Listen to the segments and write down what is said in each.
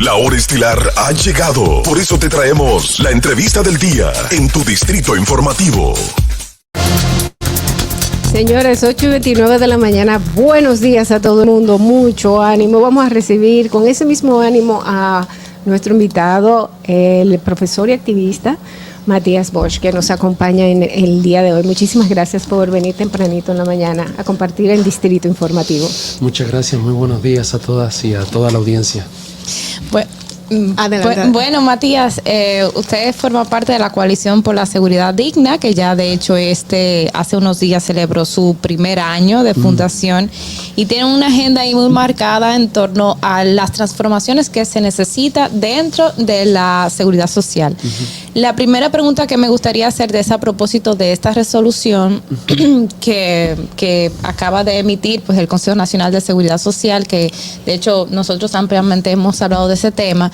La hora estilar ha llegado. Por eso te traemos la entrevista del día en tu distrito informativo. Señores, 8:29 de la mañana, buenos días a todo el mundo, mucho ánimo. Vamos a recibir con ese mismo ánimo a nuestro invitado, el profesor y activista Matías Bosch, que nos acompaña en el día de hoy. Muchísimas gracias por venir tempranito en la mañana a compartir el Distrito Informativo. Muchas gracias, muy buenos días a todas y a toda la audiencia. Bueno, Matías, usted forma parte de la Coalición por la Seguridad Digna, que ya de hecho hace unos días celebró su primer año de fundación y tiene una agenda ahí muy marcada en torno a las transformaciones que se necesita dentro de la seguridad social. La primera pregunta que me gustaría hacer a propósito de esta resolución que acaba de emitir pues el Consejo Nacional de Seguridad Social, que de hecho nosotros ampliamente hemos hablado de ese tema.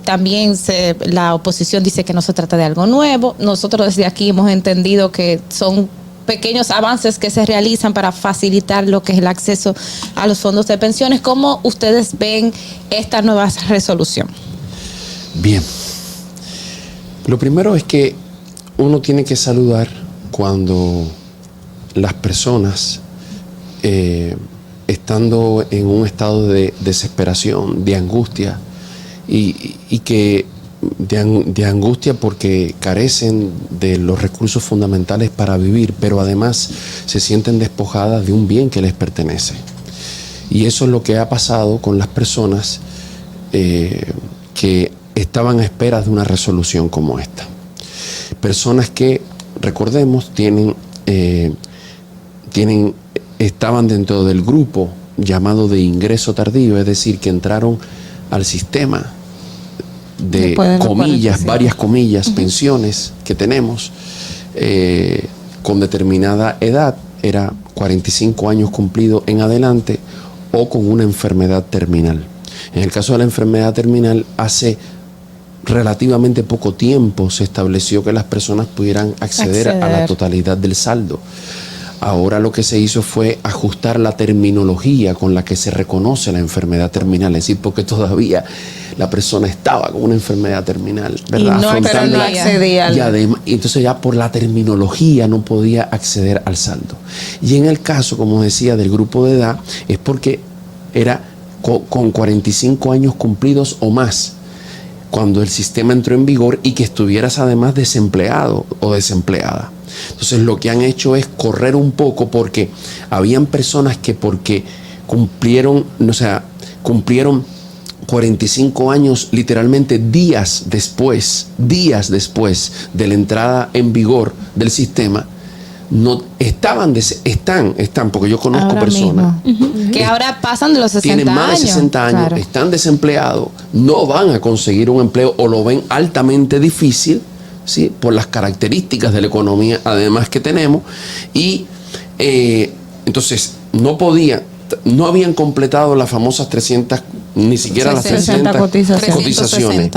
También la oposición dice que no se trata de algo nuevo. Nosotros desde aquí hemos entendido que son pequeños avances que se realizan para facilitar lo que es el acceso a los fondos de pensiones. ¿Cómo ustedes ven esta nueva resolución? Bien. Lo primero es que uno tiene que saludar cuando las personas, estando en un estado de desesperación, de angustia, y que de angustia porque carecen de los recursos fundamentales para vivir, pero además se sienten despojadas de un bien que les pertenece. Y eso es lo que ha pasado con las personas que estaban a espera de una resolución como esta. Personas que, recordemos, estaban dentro del grupo llamado de ingreso tardío, es decir, que entraron al sistema de comillas, varias comillas, pensiones que tenemos con determinada edad, era 45 años cumplidos en adelante o con una enfermedad terminal. En el caso de la enfermedad terminal, hace relativamente poco tiempo se estableció que las personas pudieran acceder a la totalidad del saldo. Ahora lo que se hizo fue ajustar la terminología con la que se reconoce la enfermedad terminal, es decir, porque todavía la persona estaba con una enfermedad terminal, ¿verdad? Pero no accedía. Y entonces ya por la terminología no podía acceder al saldo. Y en el caso, como decía, del grupo de edad, es porque era con 45 años cumplidos o más, cuando el sistema entró en vigor y que estuvieras además desempleado o desempleada. Entonces lo que han hecho es correr un poco porque habían personas que porque cumplieron 45 años literalmente días después de la entrada en vigor del sistema, no están, porque yo conozco ahora personas que ahora pasan de los 60 tienen más de 60 años, claro. Están desempleados, no van a conseguir un empleo o lo ven altamente difícil, ¿sí? Por las características de la economía además que tenemos, y entonces no habían completado las famosas 300, ni siquiera las 300 cotizaciones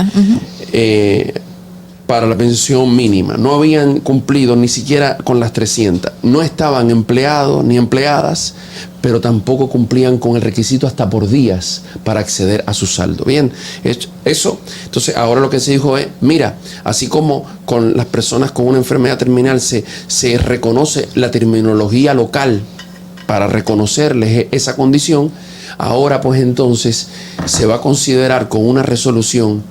para la pensión mínima, no habían cumplido ni siquiera con las 300, no estaban empleados ni empleadas, pero tampoco cumplían con el requisito hasta por días para acceder a su saldo. Bien, eso, entonces ahora lo que se dijo es, mira, así como con las personas con una enfermedad terminal se reconoce la terminología local para reconocerles esa condición, ahora pues entonces se va a considerar con una resolución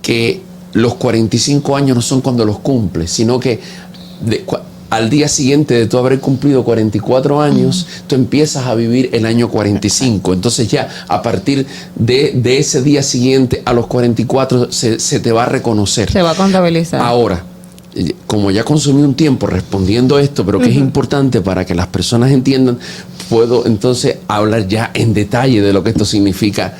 que los 45 años no son cuando los cumples, sino que al día siguiente de tú haber cumplido 44 años, tú empiezas a vivir el año 45. Entonces ya a partir de ese día siguiente a los 44 se te va a reconocer. Se va a contabilizar. Ahora, como ya consumí un tiempo respondiendo esto, pero que es importante para que las personas entiendan, puedo entonces hablar ya en detalle de lo que esto significa.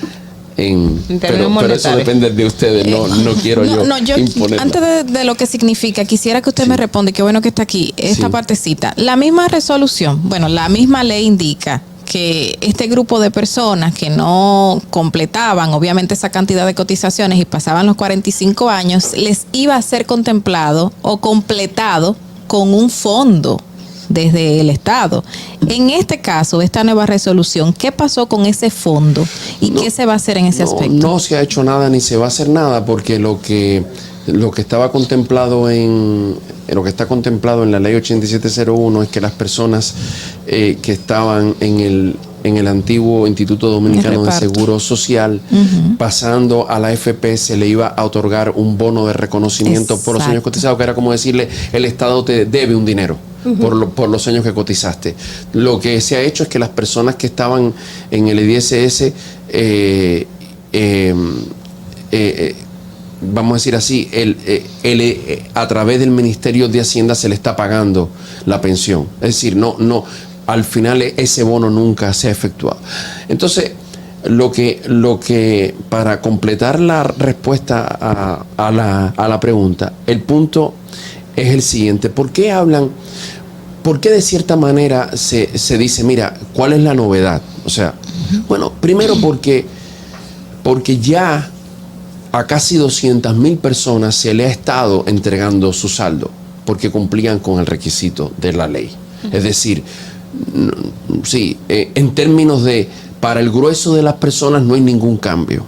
Pero eso depende de ustedes, no quiero yo imponerlo. Antes de lo que significa, quisiera que usted me responda, qué bueno que está aquí, esta partecita. La misma resolución, la misma ley indica que este grupo de personas que no completaban obviamente esa cantidad de cotizaciones y pasaban los 45 años, les iba a ser contemplado o completado con un fondo desde el Estado. En este caso, esta nueva resolución, ¿qué pasó con ese fondo y qué se va a hacer en ese aspecto? No se ha hecho nada ni se va a hacer nada, porque lo que estaba contemplado lo que está contemplado en la ley 8701 es que las personas que estaban en el antiguo Instituto Dominicano de Seguro Social, pasando a la AFP, se le iba a otorgar un bono de reconocimiento por los años cotizados, que era como decirle, el Estado te debe un dinero por los años que cotizaste. Lo que se ha hecho es que las personas que estaban en el IDSS, vamos a decir así, a través del Ministerio de Hacienda se le está pagando la pensión. Es decir, al final ese bono nunca se ha efectuado. Entonces, lo que para completar la respuesta a la pregunta, el punto es el siguiente: ¿por qué de cierta manera se dice, mira, cuál es la novedad? O sea, bueno, primero porque ya a casi 200,000 personas se le ha estado entregando su saldo porque cumplían con el requisito de la ley. Es decir, sí, en términos para el grueso de las personas no hay ningún cambio.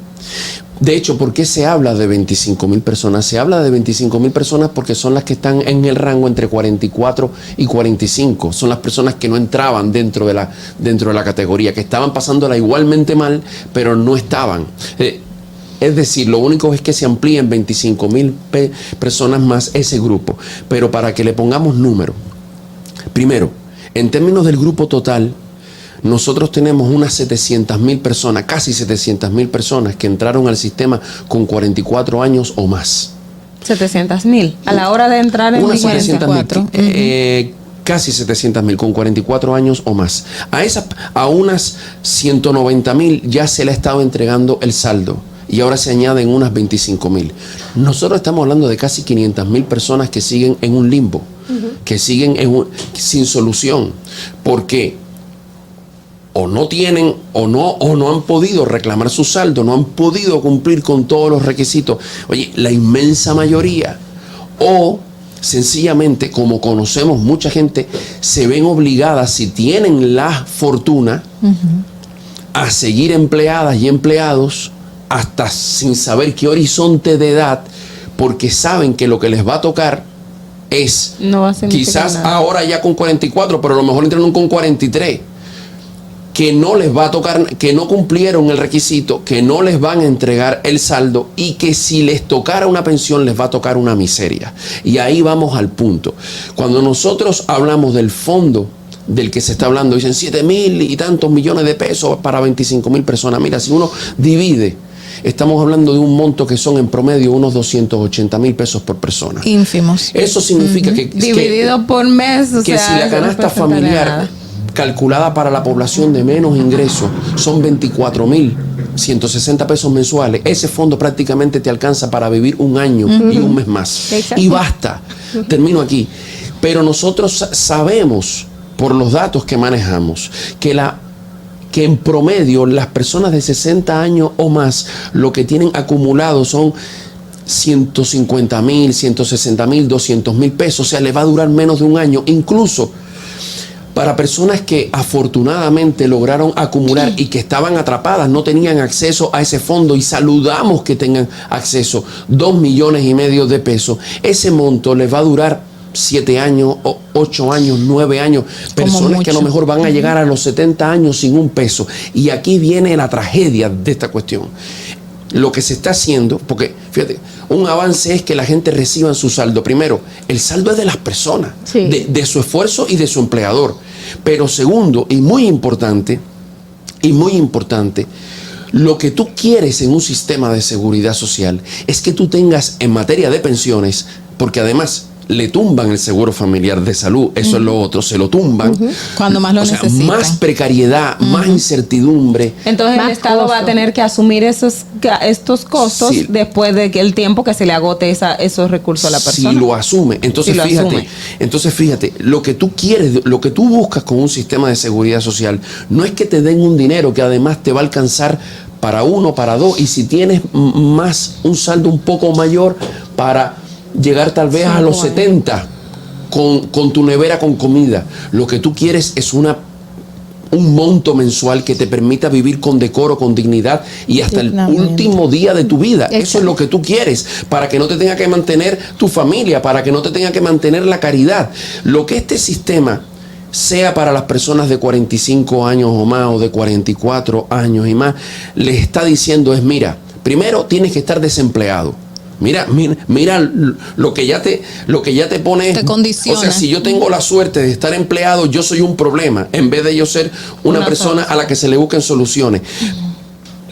De hecho, ¿por qué se habla de 25,000 personas? Se habla de 25,000 personas porque son las que están en el rango entre 44 y 45. Son las personas que no entraban dentro de la categoría, que estaban pasándola igualmente mal, pero no estaban. Es decir, lo único es que se amplíen 25,000 personas más ese grupo. Pero para que le pongamos número, primero, en términos del grupo total, nosotros tenemos unas 700,000 personas, casi 700,000 personas que entraron al sistema con 44 años o más. 700,000 a la hora de entrar en unas 44. Casi 700,000 con 44 años o más. A unas 190,000 ya se le ha estado entregando el saldo. Y ahora se añaden unas 25,000. Nosotros estamos hablando de casi 500,000 personas que siguen en un limbo, que siguen sin solución, porque o no tienen o no han podido reclamar su saldo, no han podido cumplir con todos los requisitos. Oye, la inmensa mayoría, o sencillamente, como conocemos mucha gente, se ven obligadas, si tienen la fortuna, a seguir empleadas y empleados hasta sin saber qué horizonte de edad, porque saben que lo que les va a tocar es quizás nada. Ahora ya con 44, pero a lo mejor entraron con 43, que no les va a tocar, que no cumplieron el requisito, que no les van a entregar el saldo, y que si les tocara una pensión les va a tocar una miseria. Y ahí vamos al punto. Cuando nosotros hablamos del fondo del que se está hablando, dicen 7,000 y tantos millones de pesos para 25,000 personas. Mira, si uno divide, estamos hablando de un monto que son en promedio unos 280,000 pesos por persona. Ínfimos. Eso significa que dividido por mes, que si la canasta familiar calculada para la población de menos ingresos son 24,160 pesos mensuales, ese fondo prácticamente te alcanza para vivir un año y un mes más. Exacto. Y basta. Termino aquí. Pero nosotros sabemos, por los datos que manejamos, que en promedio las personas de 60 años o más lo que tienen acumulado son 150,000, 160,000, 200,000 pesos. O sea, le va a durar menos de un año. Incluso para personas que afortunadamente lograron acumular y que estaban atrapadas, no tenían acceso a ese fondo, y saludamos que tengan acceso, 2,5 millones de pesos. Ese monto les va a durar 7 años, 8 años, 9 años, personas que a lo mejor van a llegar a los 70 años sin un peso. Y aquí viene la tragedia de esta cuestión. Lo que se está haciendo, porque fíjate, un avance es que la gente reciba su saldo. Primero, el saldo es de las personas, sí, de su esfuerzo y de su empleador. Pero segundo, y muy importante, lo que tú quieres en un sistema de seguridad social es que tú tengas en materia de pensiones, porque además le tumban el seguro familiar de salud, eso es lo otro, se lo tumban. Cuando más lo necesitan. Más precariedad, más incertidumbre. Entonces el Estado va a tener que asumir estos costos, sí, después de que el tiempo que se le agote esos recursos a la persona. Si lo asume. Entonces fíjate, lo que tú quieres, lo que tú buscas con un sistema de seguridad social, no es que te den un dinero que además te va a alcanzar para uno, para dos, y si tienes más, un saldo un poco mayor para llegar tal vez a los 70, con tu nevera con comida. Lo que tú quieres es un monto mensual que te permita vivir con decoro, con dignidad y hasta el último día de tu vida. Exacto. Eso es lo que tú quieres, para que no te tenga que mantener tu familia, para que no te tenga que mantener la caridad. Lo que este sistema sea para las personas de 45 años o más, o de 44 años y más, les está diciendo es, mira, primero tienes que estar desempleado. Mira lo que ya te pone. Te condiciona. O sea, si yo tengo la suerte de estar empleado, yo soy un problema, en vez de yo ser una persona a la que se le busquen soluciones.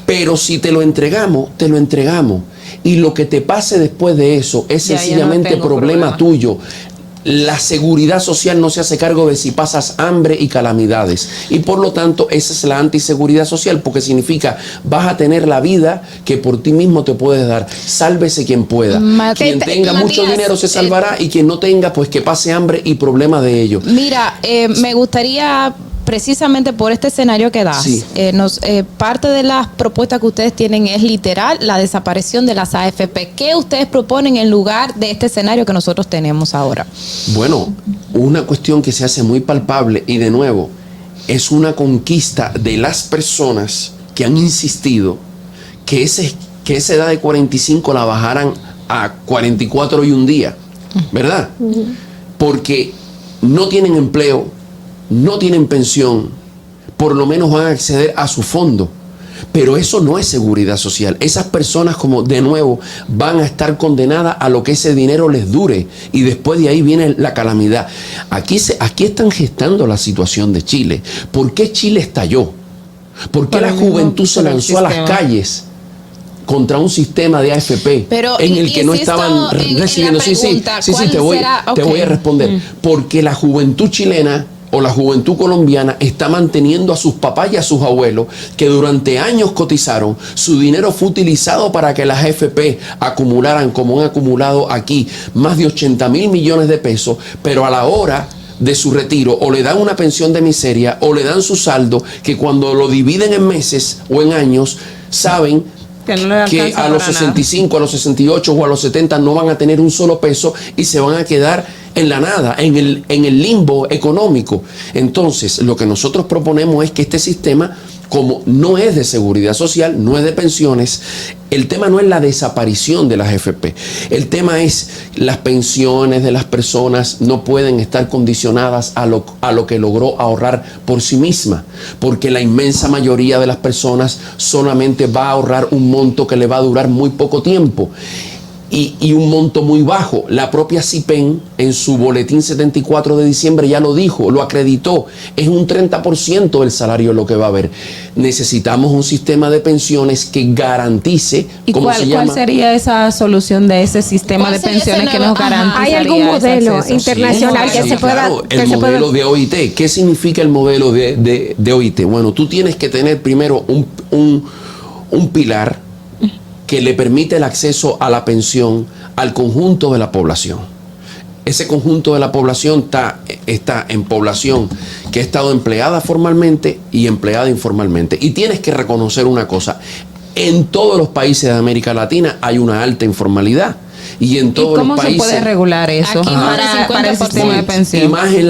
Pero si te lo entregamos, te lo entregamos. Y lo que te pase después de eso es sencillamente problema tuyo. La seguridad social no se hace cargo de si pasas hambre y calamidades. Y por lo tanto, esa es la antiseguridad social, porque significa vas a tener la vida que por ti mismo te puedes dar. Sálvese quien pueda. Quien tenga mucho dinero se salvará y quien no tenga, pues que pase hambre y problemas de ello. Mira, me gustaría, precisamente por este escenario que das, sí. Parte de las propuestas que ustedes tienen es literal la desaparición de las AFP. ¿Qué ustedes proponen en lugar de este escenario que nosotros tenemos ahora? Bueno, una cuestión que se hace muy palpable y de nuevo es una conquista de las personas que han insistido que esa edad de 45 la bajaran a 44 y un día, ¿verdad? Porque no tienen empleo, no tienen pensión, por lo menos van a acceder a su fondo. Pero eso no es seguridad social. Esas personas, como de nuevo, van a estar condenadas a lo que ese dinero les dure. Y después de ahí viene la calamidad. Aquí están gestando la situación de Chile. ¿Por qué Chile estalló? ¿Por qué la juventud se lanzó a las calles contra un sistema de AFP en el que no estaban recibiendo? Sí, te voy a responder. Porque la juventud chilena o la juventud colombiana está manteniendo a sus papás y a sus abuelos que durante años cotizaron, su dinero fue utilizado para que las AFP acumularan, como han acumulado aquí, más de 80,000 millones de pesos, pero a la hora de su retiro o le dan una pensión de miseria o le dan su saldo, que cuando lo dividen en meses o en años, saben que a los 65, a los 68 o a los 70 no van a tener un solo peso y se van a quedar en la nada, en el limbo económico. Entonces, lo que nosotros proponemos es que este sistema, como no es de seguridad social, no es de pensiones, el tema no es la desaparición de las AFP. El tema es las pensiones de las personas no pueden estar condicionadas a lo que logró ahorrar por sí misma, porque la inmensa mayoría de las personas solamente va a ahorrar un monto que le va a durar muy poco tiempo. Y un monto muy bajo. La propia CIPEN en su boletín 74 de diciembre ya lo dijo, lo acreditó. Es un 30% del salario lo que va a haber. Necesitamos un sistema de pensiones que garantice. ¿Y cuál sería esa solución de ese sistema de pensiones que nos garantizaría? ¿Hay algún modelo internacional que se pueda? Claro, el modelo de OIT. ¿Qué significa el modelo de OIT? Bueno, tú tienes que tener primero un pilar que le permite el acceso a la pensión al conjunto de la población. Ese conjunto de la población está en población que ha estado empleada formalmente y empleada informalmente. Y tienes que reconocer una cosa: en todos los países de América Latina hay una alta informalidad. Y en todos los países. ¿Cómo se puede regular eso? Aquí para el sistema de pensión. Y más en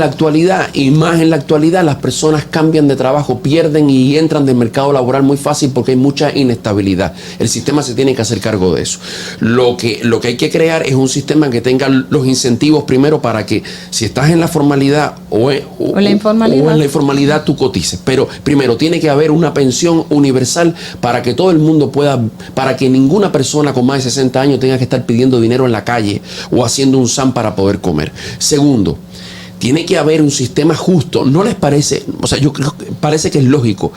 la actualidad, las personas cambian de trabajo, pierden y entran del mercado laboral muy fácil porque hay mucha inestabilidad. El sistema se tiene que hacer cargo de eso. Lo que hay que crear es un sistema que tenga los incentivos primero para que, si estás en la formalidad o en la informalidad, tú cotices. Pero primero tiene que haber una pensión universal para que todo el mundo pueda, para que ninguna persona con más de 60 años tenga que estar pidiendo dinero en la calle o haciendo un SAM para poder comer. Segundo, tiene que haber un sistema justo. ¿No les parece? O sea, yo creo que parece que es lógico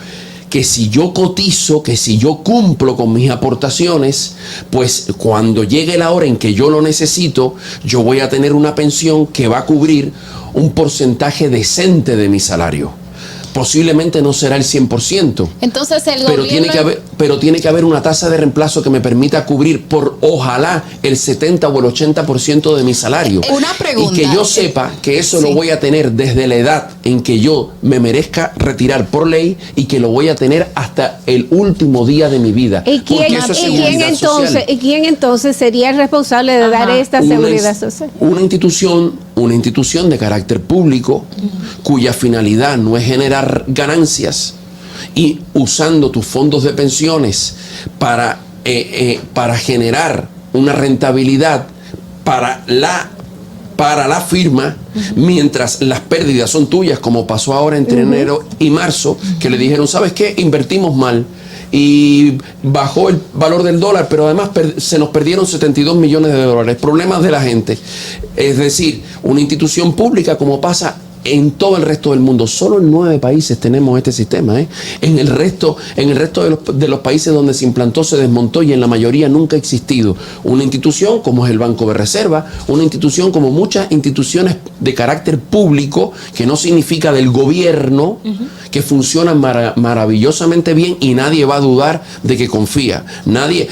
que si yo cotizo, que si yo cumplo con mis aportaciones, pues cuando llegue la hora en que yo lo necesito, yo voy a tener una pensión que va a cubrir un porcentaje decente de mi salario. Posiblemente no será el 100%. Entonces pero tiene que haber una tasa de reemplazo que me permita cubrir ojalá el 70 o el 80% de mi salario. Una pregunta. Y que yo sepa que eso lo voy a tener desde la edad en que yo me merezca retirar por ley y que lo voy a tener hasta el último día de mi vida. ¿Y quién entonces sería el responsable de dar esta seguridad social? Una institución una institución de carácter público cuya finalidad no es generar ganancias y usando tus fondos de pensiones para generar una rentabilidad para la firma, mientras las pérdidas son tuyas, como pasó ahora entre enero y marzo, que le dijeron, ¿sabes qué? Invertimos mal y bajó el valor del dólar, pero además se nos perdieron 72 millones de dólares. Problemas de la gente. Es decir, una institución pública, como pasa en todo el resto del mundo. Solo en 9 países tenemos este sistema, ¿eh? En el resto de los países donde se implantó se desmontó y en la mayoría nunca ha existido una institución como es el Banco de Reserva, una institución como muchas instituciones de carácter público, que no significa del gobierno, que funcionan maravillosamente bien y nadie va a dudar de que confía. Nadie...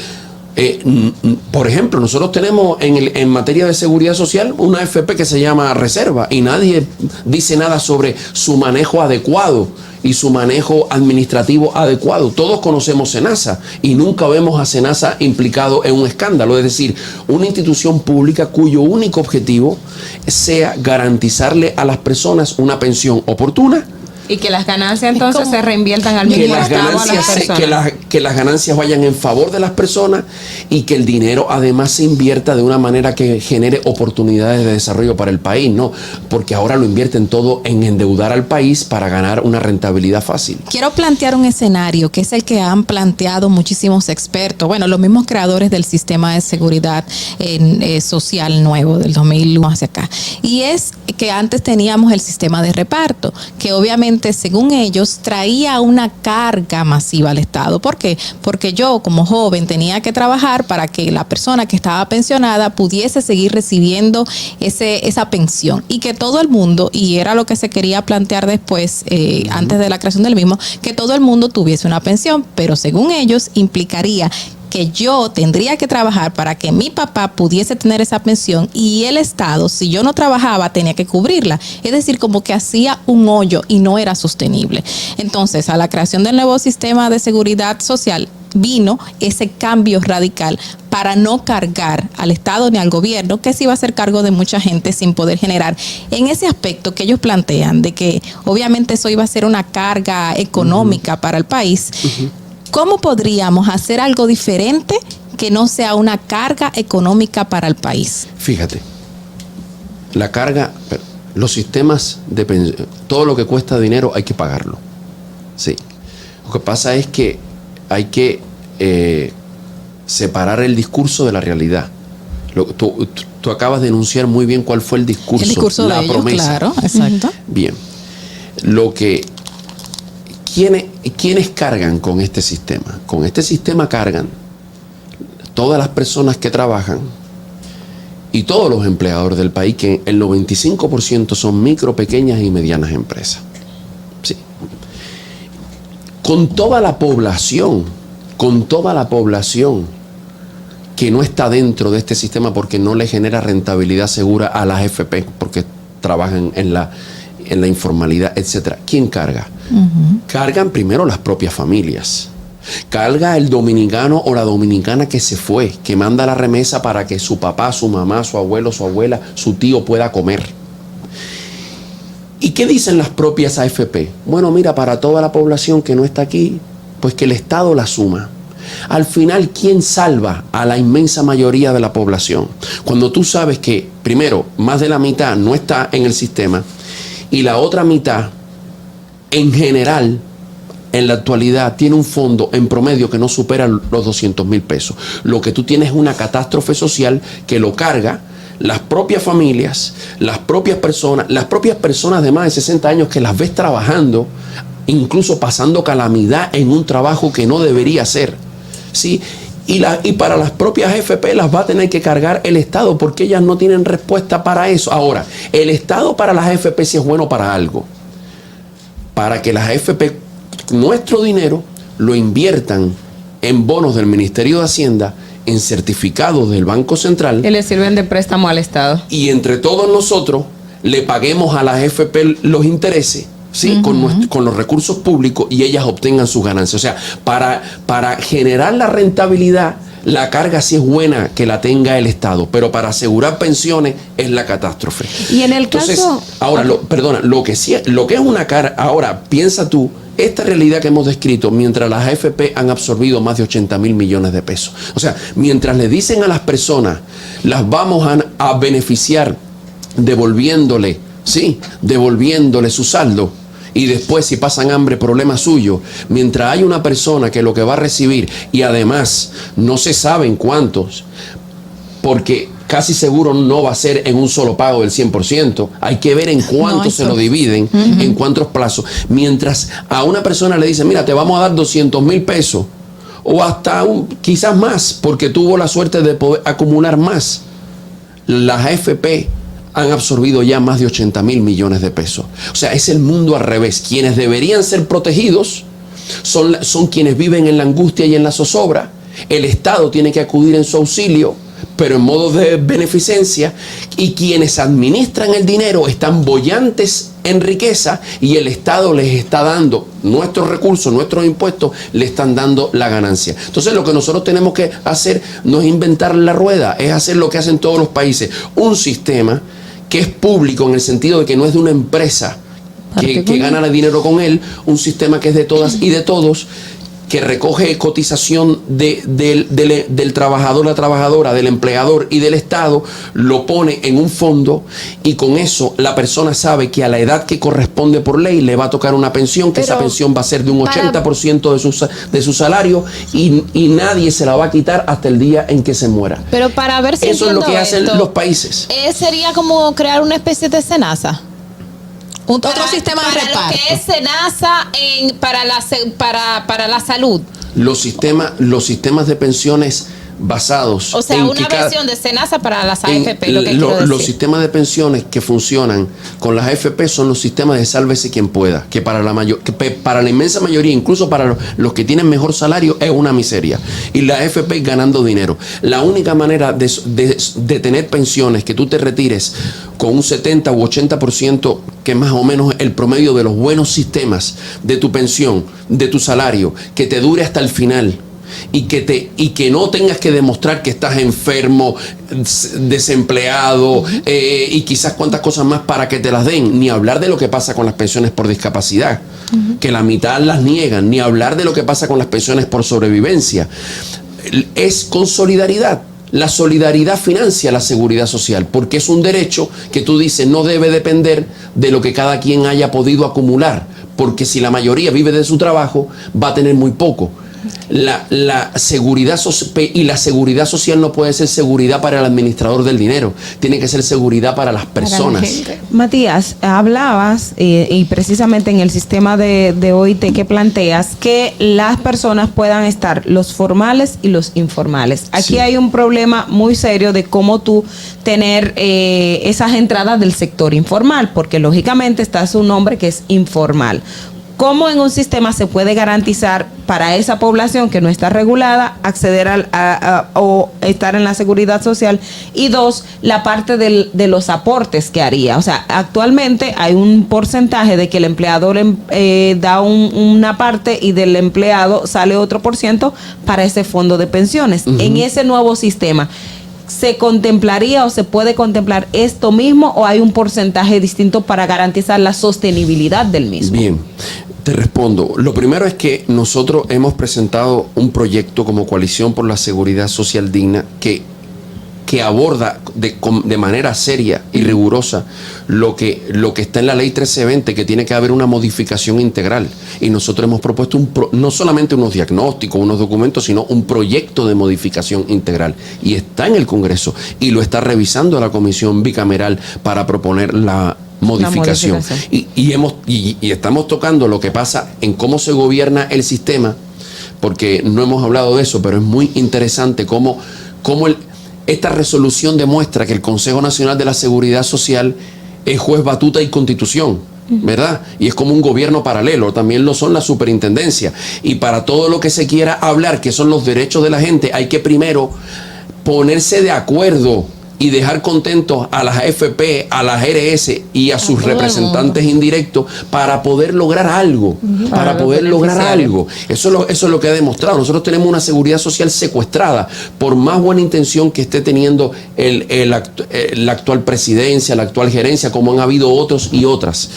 por ejemplo, nosotros tenemos en materia de seguridad social una AFP que se llama Reserva y nadie dice nada sobre su manejo adecuado y su manejo administrativo adecuado. Todos conocemos SENASA y nunca vemos a SENASA implicado en un escándalo. Es decir, una institución pública cuyo único objetivo sea garantizarle a las personas una pensión oportuna. Y que las ganancias entonces se reinviertan al mismo Estado a las personas. Que las ganancias vayan en favor de las personas y que el dinero además se invierta de una manera que genere oportunidades de desarrollo para el país, ¿no? Porque ahora lo invierten todo en endeudar al país para ganar una rentabilidad fácil. Quiero plantear un escenario que es el que han planteado muchísimos expertos, bueno, los mismos creadores del sistema de seguridad social nuevo del 2001 hacia acá. Y es que antes teníamos el sistema de reparto, que obviamente, según ellos, traía una carga masiva al Estado. ¿Por qué? Porque yo, como joven, tenía que trabajar para que la persona que estaba pensionada pudiese seguir recibiendo esa pensión y que todo el mundo, y era lo que se quería plantear después, antes de la creación del mismo, que todo el mundo tuviese una pensión, pero según ellos implicaría que yo tendría que trabajar para que mi papá pudiese tener esa pensión y el Estado, si yo no trabajaba, tenía que cubrirla. Es decir, como que hacía un hoyo y no era sostenible. Entonces, a la creación del nuevo sistema de seguridad social vino ese cambio radical para no cargar al Estado ni al gobierno, que se iba a hacer cargo de mucha gente sin poder generar. En ese aspecto que ellos plantean, de que obviamente eso iba a ser una carga económica para el país, ¿cómo podríamos hacer algo diferente que no sea una carga económica para el país? Fíjate, la carga, los sistemas de pensión, todo lo que cuesta dinero hay que pagarlo. Sí. Lo que pasa es que hay que separar el discurso de la realidad. Tú acabas de enunciar muy bien cuál fue el discurso. El discurso la de ellos, promesa. claro, exacto. Bien. ¿Quiénes cargan con este sistema? Con este sistema cargan todas las personas que trabajan y todos los empleadores del país, que el 95% son micro, pequeñas y medianas empresas. Sí. Con toda la población que no está dentro de este sistema porque no le genera rentabilidad segura a las AFP, porque trabajan en la informalidad, etcétera. ¿Quién carga? Cargan primero las propias familias. Carga el dominicano o la dominicana que se fue, que manda la remesa para que su papá, su mamá, su abuelo, su abuela, su tío pueda comer. ¿Y qué dicen las propias AFP? Bueno, mira, para toda la población que no está aquí, pues que el Estado la suma. Al final, ¿quién salva a la inmensa mayoría de la población? Cuando tú sabes que, primero, más de la mitad no está en el sistema y la otra mitad, en general, en la actualidad, tiene un fondo en promedio que no supera los 200,000 pesos. Lo que tú tienes es una catástrofe social que lo carga las propias familias, las propias personas de más de 60 años que las ves trabajando, incluso pasando calamidad en un trabajo que no debería hacer, ¿sí? Y para las propias AFP las va a tener que cargar el Estado porque ellas no tienen respuesta para eso. Ahora, el Estado para las AFP sí es bueno para algo. Para que las AFP, nuestro dinero, lo inviertan en bonos del Ministerio de Hacienda, en certificados del Banco Central. Y le sirven de préstamo al Estado. Y entre todos nosotros le paguemos a las AFP los intereses, ¿sí? Con los recursos públicos y ellas obtengan sus ganancias. O sea, para generar la rentabilidad, La carga sí es buena que la tenga el Estado, pero para asegurar pensiones es la catástrofe. Y en el Entonces, caso... ahora, lo que es una carga, ahora, piensa tú, esta realidad que hemos descrito, mientras las AFP han absorbido más de 80.000 millones de pesos. O sea, mientras le dicen a las personas, las vamos a beneficiar devolviéndole su saldo, y después si pasan hambre, problema suyo. Mientras hay una persona que lo que va a recibir, y además no se saben cuántos, porque casi seguro no va a ser en un solo pago del 100%. Hay que ver en cuánto se lo dividen, en cuántos plazos. Mientras a una persona le dicen, mira, te vamos a dar 200.000 pesos, o hasta quizás más, porque tuvo la suerte de poder acumular más. Las AFP han absorbido ya más de 80.000 millones de pesos. O sea, es el mundo al revés. Quienes deberían ser protegidos son quienes viven en la angustia y en la zozobra. El Estado tiene que acudir en su auxilio, pero en modo de beneficencia, y quienes administran el dinero están bollantes en riqueza, y el Estado les está dando nuestros recursos, nuestros impuestos, le están dando la ganancia. Entonces lo que nosotros tenemos que hacer no es inventar la rueda, es hacer lo que hacen todos los países, un sistema que es público en el sentido de que no es de una empresa que gana el dinero con él, un sistema que es de todas y de todos, que recoge cotización del trabajador, la trabajadora, del empleador y del Estado, lo pone en un fondo, y con eso la persona sabe que a la edad que corresponde por ley le va a tocar una pensión, que esa pensión va a ser de un 80% de su salario, y nadie se la va a quitar hasta el día en que se muera. Pero para ver si eso es lo que hacen los países. Sería como crear una especie de SENASA. Otro sistema de reparto. Lo que es SENASA para la salud. Los sistemas de pensiones basados, o sea, una versión de SENASA para las AFP, los sistemas de pensiones que funcionan con las AFP son los sistemas de sálvese quien pueda, que para la inmensa mayoría, incluso para los que tienen mejor salario, es una miseria, y la AFP ganando dinero. La única manera de tener pensiones, que tú te retires con un 70 u 80%, que es más o menos el promedio de los buenos sistemas de tu pensión, de tu salario, que te dure hasta el final, y que no tengas que demostrar que estás enfermo, desempleado, y quizás cuantas cosas más para que te las den. Ni hablar de lo que pasa con las pensiones por discapacidad, que la mitad las niegan. Ni hablar de lo que pasa con las pensiones por sobrevivencia. Es con solidaridad. La solidaridad financia la seguridad social, porque es un derecho que tú dices no debe depender de lo que cada quien haya podido acumular, porque si la mayoría vive de su trabajo, va a tener muy poco. La seguridad social no puede ser seguridad para el administrador del dinero, tiene que ser seguridad para las personas. Matías, hablabas y precisamente en el sistema de OIT que planteas que las personas puedan estar los formales y los informales. Aquí sí hay un problema muy serio de cómo tú tener esas entradas del sector informal, porque lógicamente está su nombre que es informal. ¿Cómo en un sistema se puede garantizar para esa población que no está regulada acceder o estar en la seguridad social? Y dos, la parte de los aportes que haría. O sea, actualmente hay un porcentaje de que el empleador da una parte y del empleado sale otro % para ese fondo de pensiones. En ese nuevo sistema, ¿se contemplaría o se puede contemplar esto mismo, o hay un porcentaje distinto para garantizar la sostenibilidad del mismo? Bien, te respondo. Lo primero es que nosotros hemos presentado un proyecto como Coalición por la Seguridad Social Digna que aborda de manera seria y rigurosa lo que está en la ley 1320, que tiene que haber una modificación integral. Y nosotros hemos propuesto no solamente unos diagnósticos, unos documentos, sino un proyecto de modificación integral. Y está en el Congreso y lo está revisando la Comisión Bicameral para proponer la modificación. Y estamos tocando lo que pasa en cómo se gobierna el sistema, porque no hemos hablado de eso, pero es muy interesante cómo esta resolución demuestra que el Consejo Nacional de la Seguridad Social es juez batuta y constitución, ¿verdad? Y es como un gobierno paralelo, también lo son la superintendencia. Y para todo lo que se quiera hablar, que son los derechos de la gente, hay que primero ponerse de acuerdo y dejar contentos a las AFP, a las ARS y a sus representantes indirectos para poder lograr algo, para poder lograr algo. Eso es lo que ha demostrado. Nosotros tenemos una seguridad social secuestrada, por más buena intención que esté teniendo la actual presidencia, la actual gerencia, como han habido otros y otras.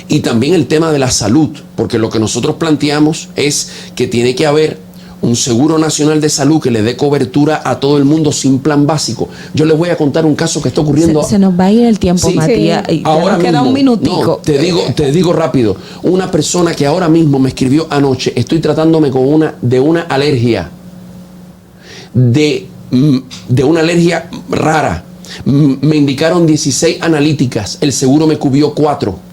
Y también el tema de la salud, porque lo que nosotros planteamos es que tiene que haber un seguro nacional de salud que le dé cobertura a todo el mundo sin plan básico. Yo les voy a contar un caso que está ocurriendo. Se nos va a ir el tiempo, Sí, Matías. sí. Y ahora queda un minutico. No, te digo rápido. Una persona que ahora mismo me escribió anoche, estoy tratándome de una alergia, de una alergia rara. Me indicaron 16 analíticas, el seguro me cubrió 4.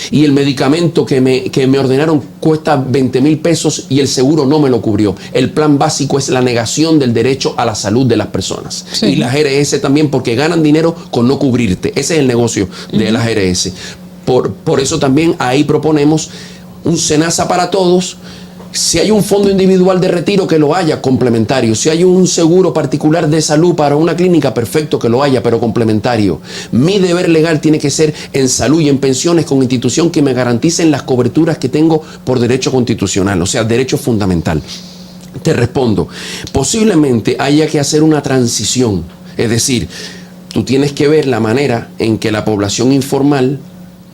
Y el medicamento que me ordenaron cuesta 20,000 pesos y el seguro no me lo cubrió. El plan básico es la negación del derecho a la salud de las personas. Sí. Y las ARS también, porque ganan dinero con no cubrirte. Ese es el negocio de las ARS. Por eso también ahí proponemos un SENASA para todos. Si hay un fondo individual de retiro, que lo haya, complementario. Si hay un seguro particular de salud para una clínica, perfecto que lo haya, pero complementario. Mi deber legal tiene que ser en salud y en pensiones con institución que me garanticen las coberturas que tengo por derecho constitucional, o sea, derecho fundamental. Te respondo, posiblemente haya que hacer una transición, es decir, tú tienes que ver la manera en que la población informal,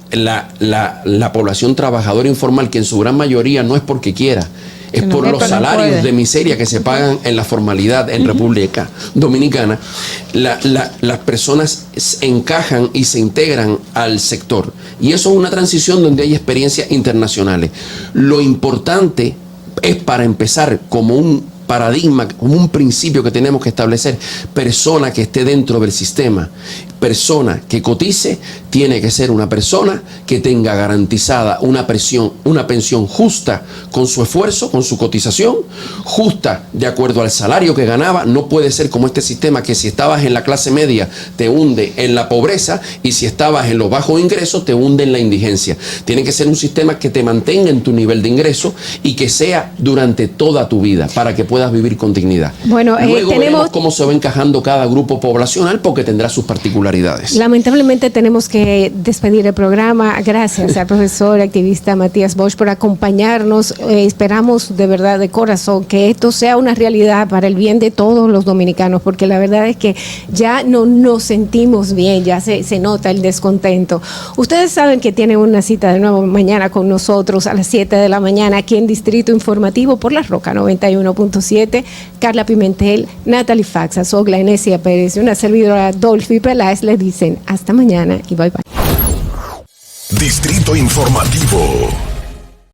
la población trabajadora informal, que en su gran mayoría no es porque quiera, es por los salarios de miseria que se pagan en la formalidad en República Dominicana, las personas encajan y se integran al sector. Y eso es una transición donde hay experiencias internacionales. Lo importante es, para empezar, como un paradigma, como un principio que tenemos que establecer, persona que esté dentro del sistema, persona que cotice, tiene que ser una persona que tenga garantizada una pensión justa con su esfuerzo, con su cotización, justa de acuerdo al salario que ganaba. No puede ser como este sistema que si estabas en la clase media te hunde en la pobreza y si estabas en los bajos ingresos te hunde en la indigencia. Tiene que ser un sistema que te mantenga en tu nivel de ingreso y que sea durante toda tu vida para que puedas vivir con dignidad. Bueno, luego veremos cómo se va encajando cada grupo poblacional, porque tendrá sus particularidades. Lamentablemente tenemos que despedir el programa. Gracias al profesor activista Matías Bosch por acompañarnos. Esperamos de verdad, de corazón, que esto sea una realidad para el bien de todos los dominicanos, porque la verdad es que ya no nos sentimos bien, ya se nota el descontento. Ustedes saben que tienen una cita de nuevo mañana con nosotros a las 7 de la mañana aquí en Distrito Informativo por La Roca 91.7. Carla Pimentel, Natalie Faxa, Sogla Enesia Pérez y una servidora Dolphy Peláez les dicen hasta mañana y bye bye. Distrito Informativo.